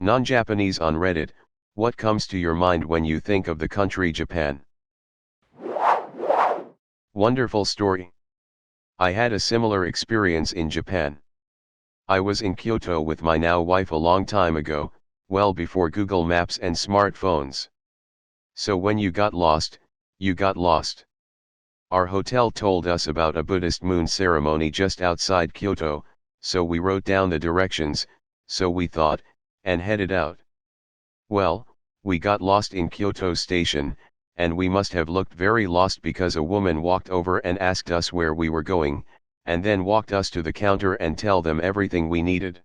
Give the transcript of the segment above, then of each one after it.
Non-Japanese on Reddit, what comes to your mind when you think of the country Japan? Wonderful story. I had a similar experience in Japan. I was in Kyoto with my now wife a long time ago, well before Google Maps and smartphones. So when you got lost, you got lost. Our hotel told us about a Buddhist moon ceremony just outside Kyoto, so we wrote down the directions, so we thought, and headed out. Well, we got lost in Kyoto station, and we must have looked very lost because a woman walked over and asked us where we were going, and then walked us to the counter and tell them everything we needed.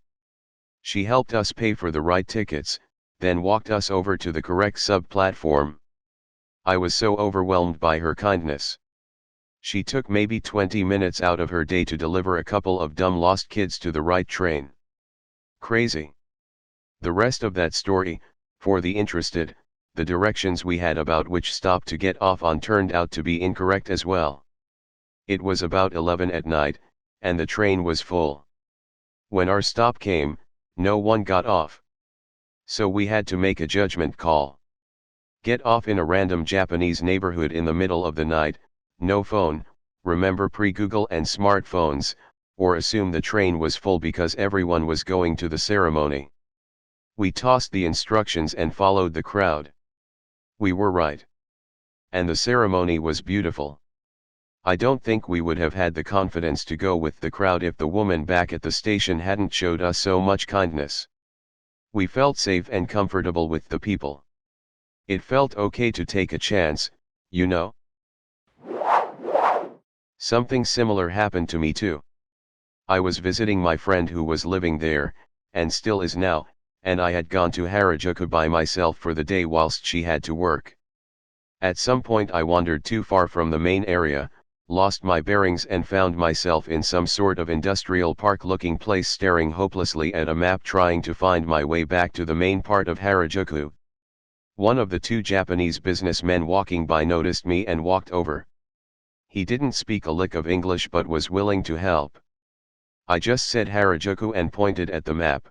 She helped us pay for the right tickets, then walked us over to the correct sub-platform. I was so overwhelmed by her kindness. She took maybe 20 minutes out of her day to deliver a couple of dumb lost kids to the right train. Crazy. The rest of that story, for the interested, the directions we had about which stop to get off on turned out to be incorrect as well. It was about 11 at night, and the train was full. When our stop came, no one got off. So we had to make a judgment call. Get off in a random Japanese neighborhood in the middle of the night, no phone, remember pre-Google and smartphones, or assume the train was full because everyone was going to the ceremony. We tossed the instructions and followed the crowd. We were right. And the ceremony was beautiful. I don't think we would have had the confidence to go with the crowd if the woman back at the station hadn't showed us so much kindness. We felt safe and comfortable with the people. It felt okay to take a chance, you know? Something similar happened to me too. I was visiting my friend who was living there, and still is now, and I had gone to Harajuku by myself for the day whilst she had to work. At some point I wandered too far from the main area, lost my bearings and found myself in some sort of industrial park looking place staring hopelessly at a map trying to find my way back to the main part of Harajuku. One of the two Japanese businessmen walking by noticed me and walked over. He didn't speak a lick of English but was willing to help. I just said Harajuku and pointed at the map.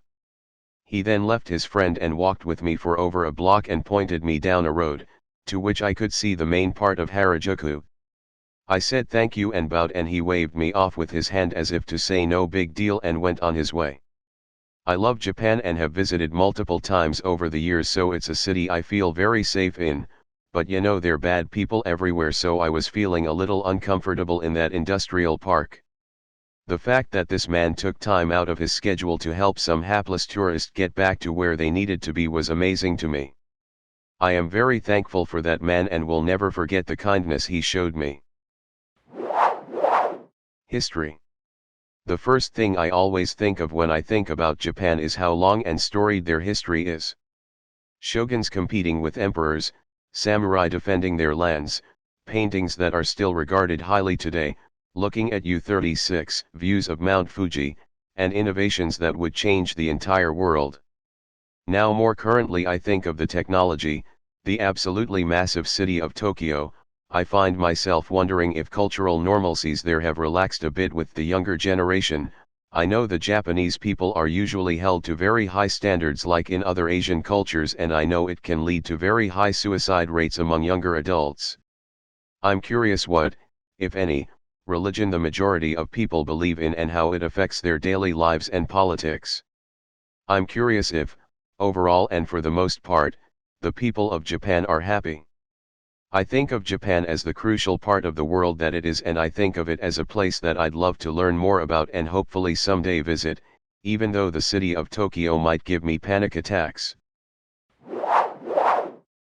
He then left his friend and walked with me for over a block and pointed me down a road, to which I could see the main part of Harajuku. I said thank you and bowed and he waved me off with his hand as if to say no big deal and went on his way. I love Japan and have visited multiple times over the years, so it's a city I feel very safe in, but you know they're bad people everywhere, so I was feeling a little uncomfortable in that industrial park. The fact that this man took time out of his schedule to help some hapless tourist get back to where they needed to be was amazing to me. I am very thankful for that man and will never forget the kindness he showed me. History. The first thing I always think of when I think about Japan is how long and storied their history is. Shoguns competing with emperors, samurai defending their lands, paintings that are still regarded highly today, looking at U-36, views of Mount Fuji, and innovations that would change the entire world. Now more currently I think of the technology, the absolutely massive city of Tokyo. I find myself wondering if cultural normalcies there have relaxed a bit with the younger generation. I know the Japanese people are usually held to very high standards like in other Asian cultures, and I know it can lead to very high suicide rates among younger adults. I'm curious what, if any, religion the majority of people believe in and how it affects their daily lives and politics. I'm curious if, overall and for the most part, the people of Japan are happy. I think of Japan as the crucial part of the world that it is, and I think of it as a place that I'd love to learn more about and hopefully someday visit, even though the city of Tokyo might give me panic attacks.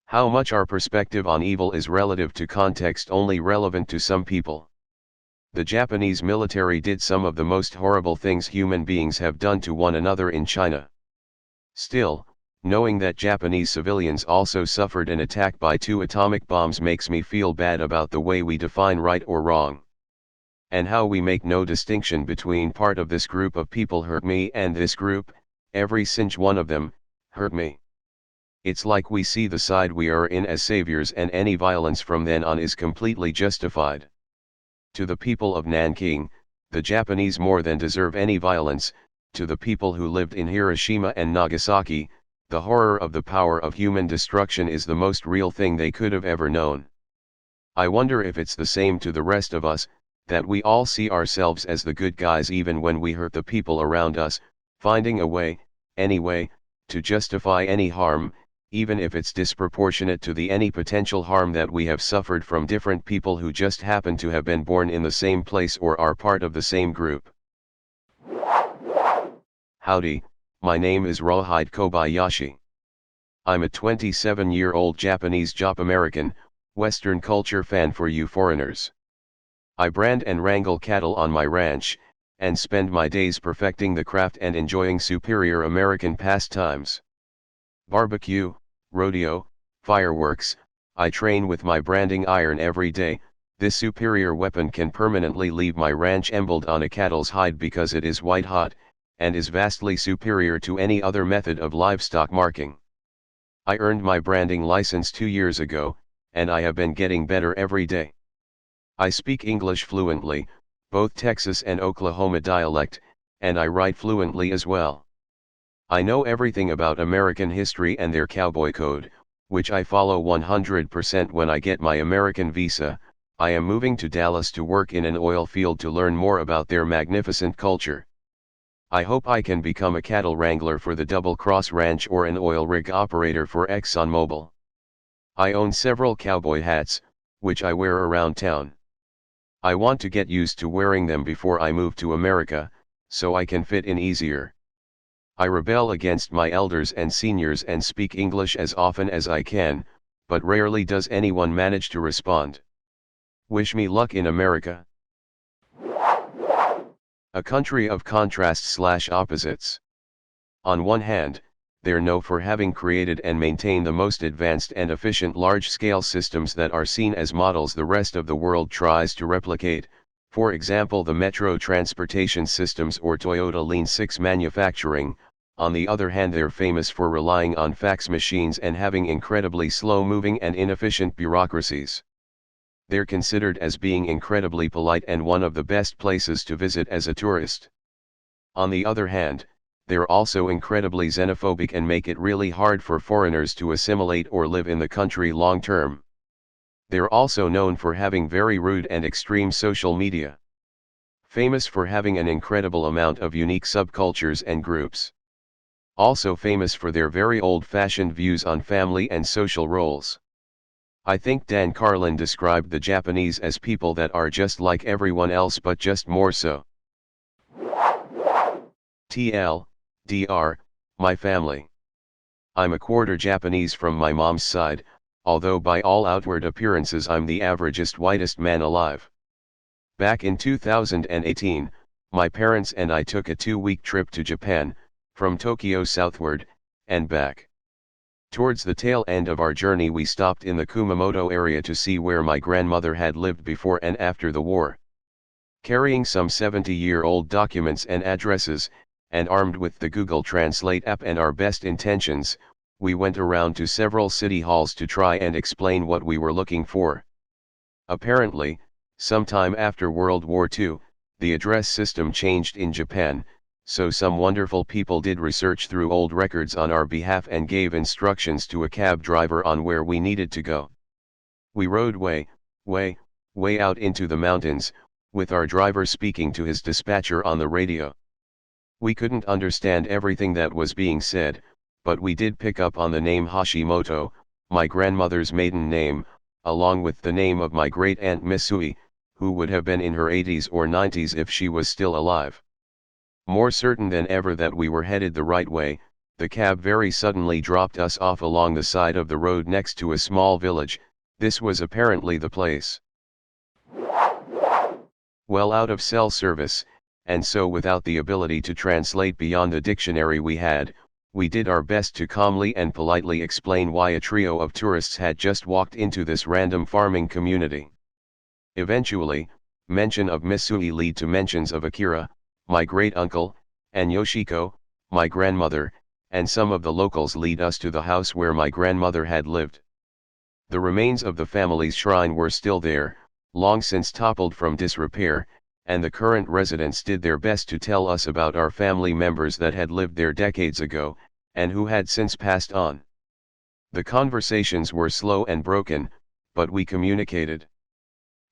How much our perspective on evil is relative to context only relevant to some people. The Japanese military did some of the most horrible things human beings have done to one another in China. Still, knowing that Japanese civilians also suffered an attack by 2 atomic bombs makes me feel bad about the way we define right or wrong. And how we make no distinction between part of this group of people hurt me and this group, every single one of them, hurt me. It's like we see the side we are in as saviors and any violence from then on is completely justified. To the people of Nanking, the Japanese more than deserve any violence. To the people who lived in Hiroshima and Nagasaki, The horror of the power of human destruction is the most real thing they could have ever known. I wonder if it's the same to the rest of us, that we all see ourselves as the good guys even when we hurt the people around us, finding a way, anyway, to justify any harm, even if it's disproportionate to the any potential harm that we have suffered from different people who just happen to have been born in the same place or are part of the same group. Howdy, my name is Rohide Kobayashi. I'm a 27-year-old Japanese Jap-American, Western culture fan for you foreigners. I brand and wrangle cattle on my ranch, and spend my days perfecting the craft and enjoying superior American pastimes. Barbecue, rodeo, fireworks, I train with my branding iron every day. This superior weapon can permanently leave my ranch embled on a cattle's hide because it is white hot, and is vastly superior to any other method of livestock marking. I earned my branding license 2 years ago, and I have been getting better every day. I speak English fluently, both Texas and Oklahoma dialect, and I write fluently as well. I know everything about American history and their cowboy code, which I follow 100% when I get my American visa. I am moving to Dallas to work in an oil field to learn more about their magnificent culture. I hope I can become a cattle wrangler for the Double Cross Ranch or an oil rig operator for ExxonMobil. I own several cowboy hats, which I wear around town. I want to get used to wearing them before I move to America, so I can fit in easier. I rebel against my elders and seniors and speak English as often as I can, but rarely does anyone manage to respond. Wish me luck in America. A country of contrasts/opposites. On one hand, they're known for having created and maintained the most advanced and efficient large-scale systems that are seen as models the rest of the world tries to replicate, for example the metro transportation systems or Toyota Lean Six manufacturing. On the other hand, they're famous for relying on fax machines and having incredibly slow-moving and inefficient bureaucracies. They're considered as being incredibly polite and one of the best places to visit as a tourist. On the other hand, they're also incredibly xenophobic and make it really hard for foreigners to assimilate or live in the country long term. They're also known for having very rude and extreme social media. Famous for having an incredible amount of unique subcultures and groups. Also famous for their very old-fashioned views on family and social roles. I think Dan Carlin described the Japanese as people that are just like everyone else but just more so. TLDR, my family. I'm a quarter Japanese from my mom's side, although by all outward appearances I'm the averagest whitest man alive. Back in 2018, my parents and I took a 2-week trip to Japan, from Tokyo southward, and back. Towards the tail end of our journey we stopped in the Kumamoto area to see where my grandmother had lived before and after the war. Carrying some 70-year-old documents and addresses, and armed with the Google Translate app and our best intentions, we went around to several city halls to try and explain what we were looking for. Apparently, sometime after World War II, the address system changed in Japan, so some wonderful people did research through old records on our behalf and gave instructions to a cab driver on where we needed to go. We rode way out into the mountains, with our driver speaking to his dispatcher on the radio. We couldn't understand everything that was being said, but we did pick up on the name Hashimoto, my grandmother's maiden name, along with the name of my great-aunt Misui, who would have been in her 80s or 90s if she was still alive. More certain than ever that we were headed the right way, the cab very suddenly dropped us off along the side of the road next to a small village. This was apparently the place. Well out of cell service, and so without the ability to translate beyond the dictionary we had, we did our best to calmly and politely explain why a trio of tourists had just walked into this random farming community. Eventually, mention of Misui led to mentions of Akira, my great-uncle, and Yoshiko, my grandmother, and some of the locals lead us to the house where my grandmother had lived. The remains of the family's shrine were still there, long since toppled from disrepair, and the current residents did their best to tell us about our family members that had lived there decades ago, and who had since passed on. The conversations were slow and broken, but we communicated.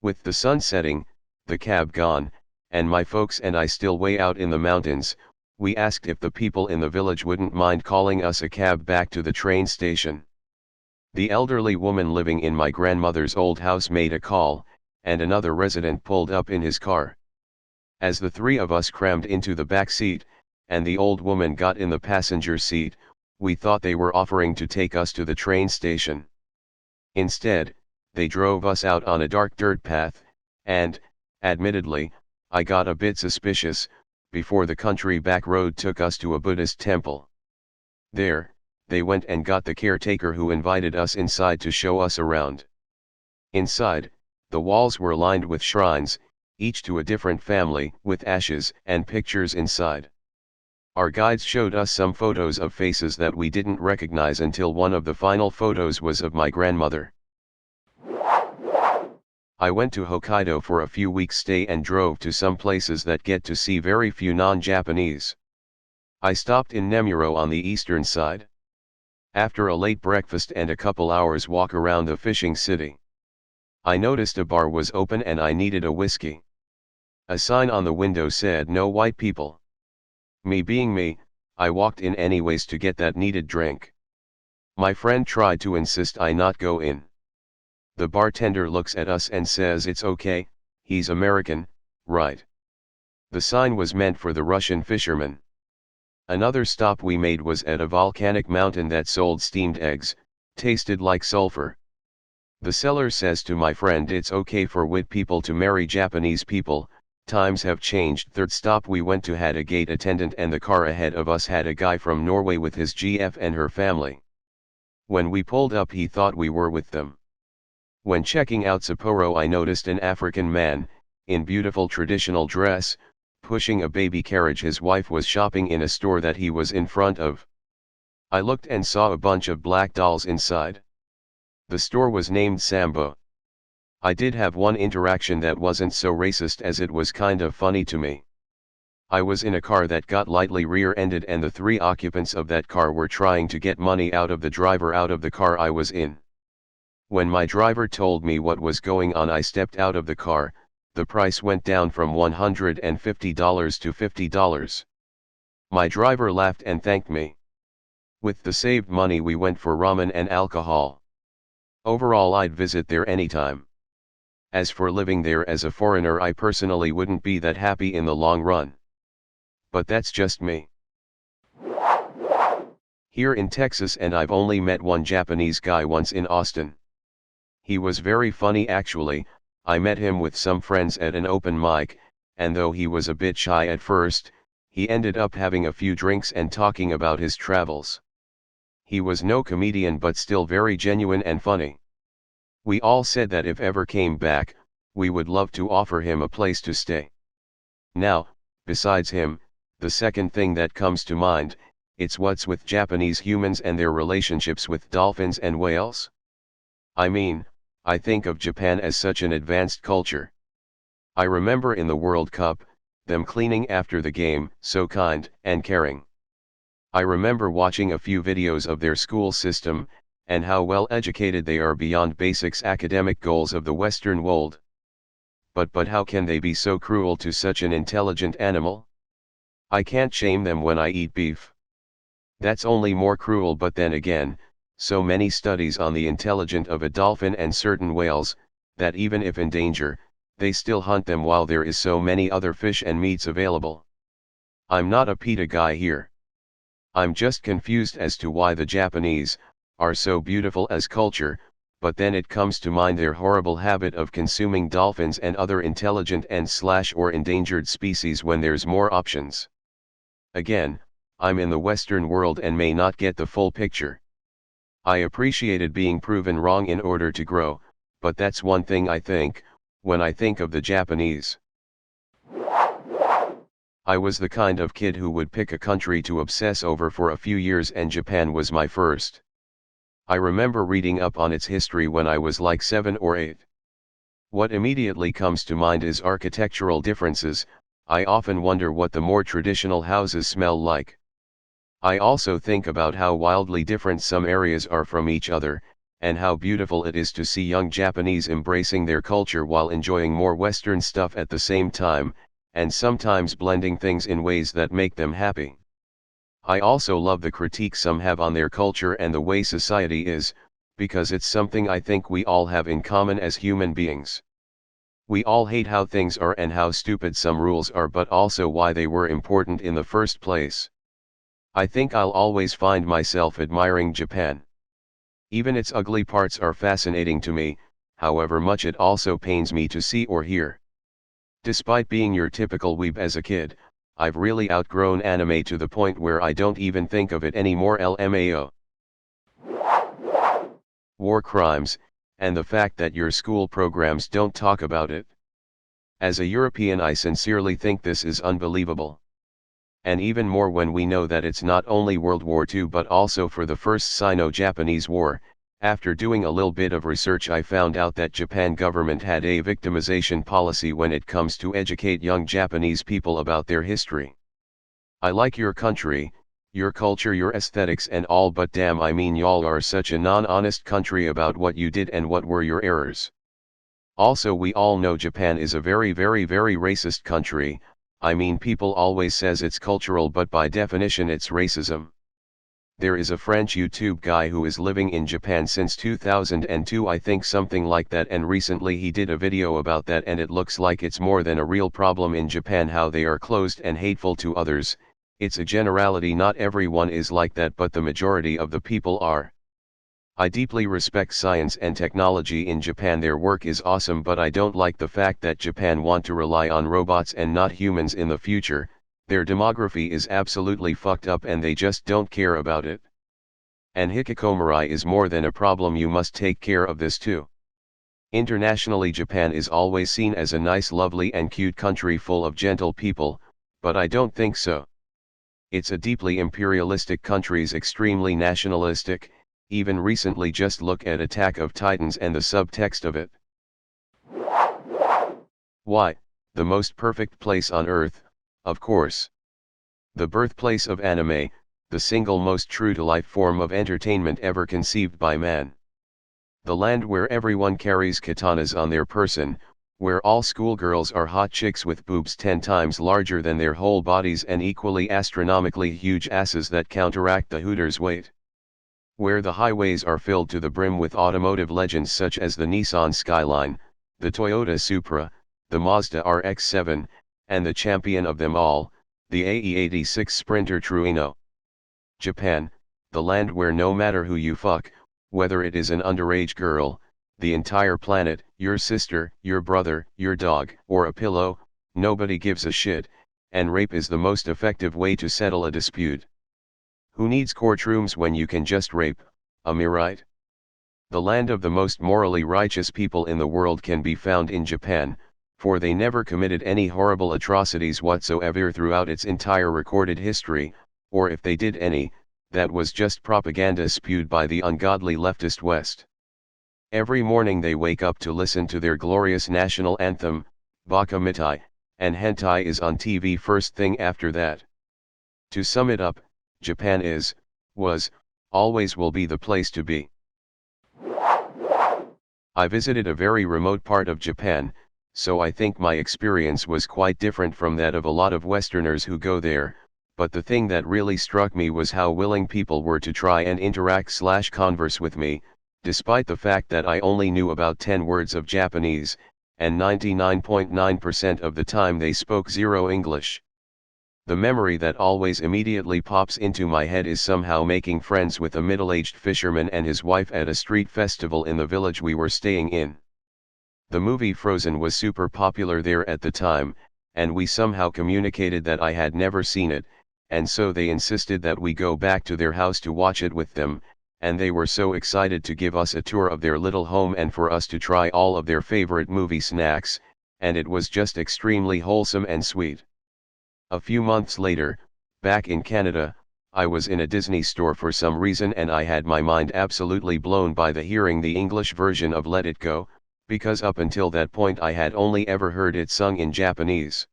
With the sun setting, the cab gone, and my folks and I still way out in the mountains, we asked if the people in the village wouldn't mind calling us a cab back to the train station. The elderly woman living in my grandmother's old house made a call, and another resident pulled up in his car. As the three of us crammed into the back seat, and the old woman got in the passenger seat, we thought they were offering to take us to the train station. Instead, they drove us out on a dark dirt path, and, admittedly, I got a bit suspicious, before the country back road took us to a Buddhist temple. There, they went and got the caretaker who invited us inside to show us around. Inside, the walls were lined with shrines, each to a different family, with ashes and pictures inside. Our guides showed us some photos of faces that we didn't recognize until one of the final photos was of my grandmother. I went to Hokkaido for a few weeks stay and drove to some places that get to see very few non-Japanese. I stopped in Nemuro on the eastern side. After a late breakfast and a couple hours walk around the fishing city, I noticed a bar was open and I needed a whiskey. A sign on the window said no white people. Me being me, I walked in anyways to get that needed drink. My friend tried to insist I not go in. The bartender looks at us and says it's okay, he's American, right? The sign was meant for the Russian fishermen. Another stop we made was at a volcanic mountain that sold steamed eggs, tasted like sulfur. The seller says to my friend it's okay for white people to marry Japanese people, times have changed. Third stop we went to had a gate attendant and the car ahead of us had a guy from Norway with his GF and her family. When we pulled up he thought we were with them. When checking out Sapporo I noticed an African man, in beautiful traditional dress, pushing a baby carriage. His wife was shopping in a store that he was in front of. I looked and saw a bunch of black dolls inside. The store was named Sambo. I did have one interaction that wasn't so racist as it was kind of funny to me. I was in a car that got lightly rear-ended and the three occupants of that car were trying to get money out of the driver out of the car I was in. When my driver told me what was going on I stepped out of the car. The price went down from $150 to $50. My driver laughed and thanked me. With the saved money we went for ramen and alcohol. Overall I'd visit there anytime. As for living there as a foreigner I personally wouldn't be that happy in the long run. But that's just me. Here in Texas and I've only met one Japanese guy once in Austin. He was very funny actually. I met him with some friends at an open mic, and though he was a bit shy at first, he ended up having a few drinks and talking about his travels. He was no comedian but still very genuine and funny. We all said that if ever came back, we would love to offer him a place to stay. Now, besides him, the second thing that comes to mind, it's what's with Japanese humans and their relationships with dolphins and whales? I mean, I think of Japan as such an advanced culture. I remember in the World Cup, them cleaning after the game, so kind and caring. I remember watching a few videos of their school system, and how well educated they are beyond basics academic goals of the Western world. But how can they be so cruel to such an intelligent animal? I can't shame them when I eat beef. That's only more cruel, but then again, so many studies on the intelligence of a dolphin and certain whales, that even if in danger, they still hunt them while there is so many other fish and meats available. I'm not a PETA guy here. I'm just confused as to why the Japanese are so beautiful as culture, but then it comes to mind their horrible habit of consuming dolphins and other intelligent and/or endangered species when there's more options. Again, I'm in the Western world and may not get the full picture. I appreciated being proven wrong in order to grow, but that's one thing I think, when I think of the Japanese. I was the kind of kid who would pick a country to obsess over for a few years, and Japan was my first. I remember reading up on its history when I was like 7 or 8. What immediately comes to mind is architectural differences. I often wonder what the more traditional houses smell like. I also think about how wildly different some areas are from each other, and how beautiful it is to see young Japanese embracing their culture while enjoying more Western stuff at the same time, and sometimes blending things in ways that make them happy. I also love the critique some have on their culture and the way society is, because it's something I think we all have in common as human beings. We all hate how things are and how stupid some rules are, but also why they were important in the first place. I think I'll always find myself admiring Japan. Even its ugly parts are fascinating to me, however much it also pains me to see or hear. Despite being your typical weeb as a kid, I've really outgrown anime to the point where I don't even think of it anymore. LMAO. War crimes, and the fact that your school programs don't talk about it. As a European, I sincerely think this is unbelievable. And even more when we know that it's not only World War II but also for the First Sino-Japanese War. After doing a little bit of research, I found out that Japan government had a victimization policy when it comes to educate young Japanese people about their history. I like your country, your culture, your aesthetics and all, but damn, I mean, y'all are such a non-honest country about what you did and what were your errors. Also, we all know Japan is a very racist country. I mean, people always says it's cultural, but by definition it's racism. There is a French YouTube guy who is living in Japan since 2002, I think, something like that, and recently he did a video about that, and it looks like it's more than a real problem in Japan how they are closed and hateful to others. It's a generality, not everyone is like that, but the majority of the people are. I deeply respect science and technology in Japan, their work is awesome, but I don't like the fact that Japan want to rely on robots and not humans in the future. Their demography is absolutely fucked up and they just don't care about it. And hikikomori is more than a problem, you must take care of this too. Internationally, Japan is always seen as a nice, lovely and cute country full of gentle people, but I don't think so. It's a deeply imperialistic country, extremely nationalistic. Even recently, just look at Attack of Titans and the subtext of it. Why, the most perfect place on earth, of course. The birthplace of anime, the single most true-to-life form of entertainment ever conceived by man. The land where everyone carries katanas on their person, where all schoolgirls are hot chicks with boobs 10 times larger than their whole bodies and equally astronomically huge asses that counteract the Hooters weight. Where the highways are filled to the brim with automotive legends such as the Nissan Skyline, the Toyota Supra, the Mazda RX-7, and the champion of them all, the AE86 Sprinter Trueno. Japan, the land where no matter who you fuck, whether it is an underage girl, the entire planet, your sister, your brother, your dog, or a pillow, nobody gives a shit, and rape is the most effective way to settle a dispute. Who needs courtrooms when you can just rape, am I right? The land of the most morally righteous people in the world can be found in Japan, for they never committed any horrible atrocities whatsoever throughout its entire recorded history, or if they did any, that was just propaganda spewed by the ungodly leftist West. Every morning they wake up to listen to their glorious national anthem, Baka Mitai, and hentai is on TV first thing after that. To sum it up, Japan is, was, always will be the place to be. I visited a very remote part of Japan, so I think my experience was quite different from that of a lot of Westerners who go there, but the thing that really struck me was how willing people were to try and interact/converse with me, despite the fact that I only knew about 10 words of Japanese, and 99.9% of the time they spoke zero English. The memory that always immediately pops into my head is somehow making friends with a middle-aged fisherman and his wife at a street festival in the village we were staying in. The movie Frozen was super popular there at the time, and we somehow communicated that I had never seen it, and so they insisted that we go back to their house to watch it with them, and they were so excited to give us a tour of their little home and for us to try all of their favorite movie snacks, and it was just extremely wholesome and sweet. A few months later, back in Canada, I was in a Disney store for some reason and I had my mind absolutely blown by hearing the English version of Let It Go, because up until that point I had only ever heard it sung in Japanese.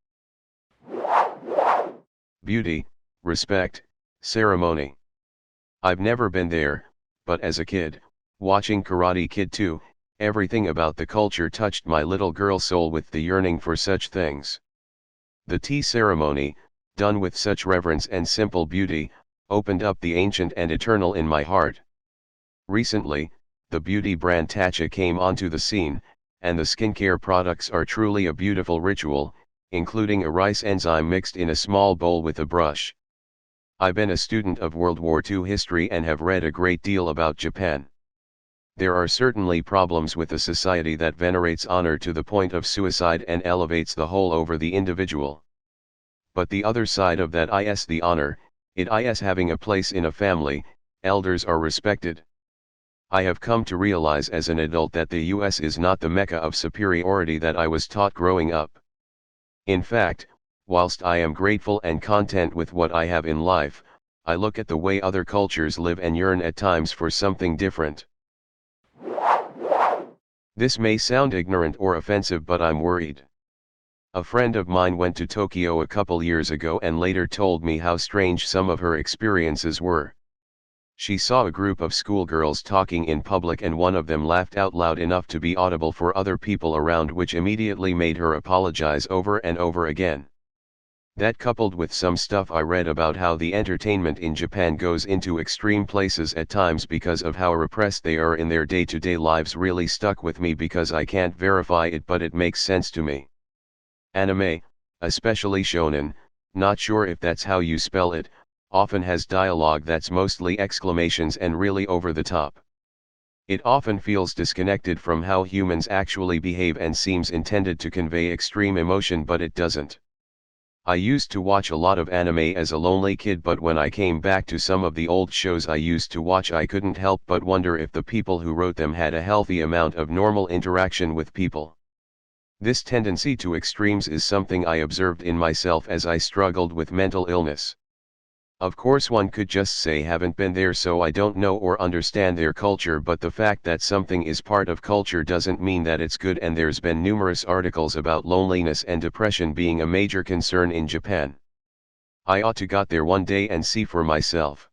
Beauty, respect, Ceremony. I've never been there, but as a kid, watching Karate Kid 2, everything about the culture touched my little girl soul with the yearning for such things. The tea ceremony, done with such reverence and simple beauty, opened up the ancient and eternal in my heart. Recently, the beauty brand Tatcha came onto the scene, and the skincare products are truly a beautiful ritual, including a rice enzyme mixed in a small bowl with a brush. I've been a student of World War II history and have read a great deal about Japan. There are certainly problems with a society that venerates honor to the point of suicide and elevates the whole over the individual. But the other side of that is the honor, it is having a place in a family, elders are respected. I have come to realize as an adult that the US is not the mecca of superiority that I was taught growing up. In fact, whilst I am grateful and content with what I have in life, I look at the way other cultures live and yearn at times for something different. This may sound ignorant or offensive, but I'm worried. A friend of mine went to Tokyo a couple years ago and later told me how strange some of her experiences were. She saw a group of schoolgirls talking in public and one of them laughed out loud enough to be audible for other people around, which immediately made her apologize over and over again. That, coupled with some stuff I read about how the entertainment in Japan goes into extreme places at times because of how repressed they are in their day-to-day lives, really stuck with me because I can't verify it, but it makes sense to me. Anime, especially shonen, not sure if that's how you spell it, often has dialogue that's mostly exclamations and really over the top. It often feels disconnected from how humans actually behave and seems intended to convey extreme emotion, but it doesn't. I used to watch a lot of anime as a lonely kid, but when I came back to some of the old shows I used to watch, I couldn't help but wonder if the people who wrote them had a healthy amount of normal interaction with people. This tendency to extremes is something I observed in myself as I struggled with mental illness. Of course, one could just say haven't been there so I don't know or understand their culture, but the fact that something is part of culture doesn't mean that it's good, and there's been numerous articles about loneliness and depression being a major concern in Japan. I ought to got there one day and see for myself.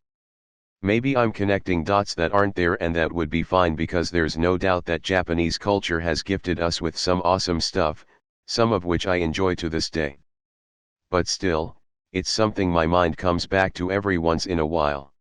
Maybe I'm connecting dots that aren't there, and that would be fine, because there's no doubt that Japanese culture has gifted us with some awesome stuff, some of which I enjoy to this day. But still, it's something my mind comes back to every once in a while.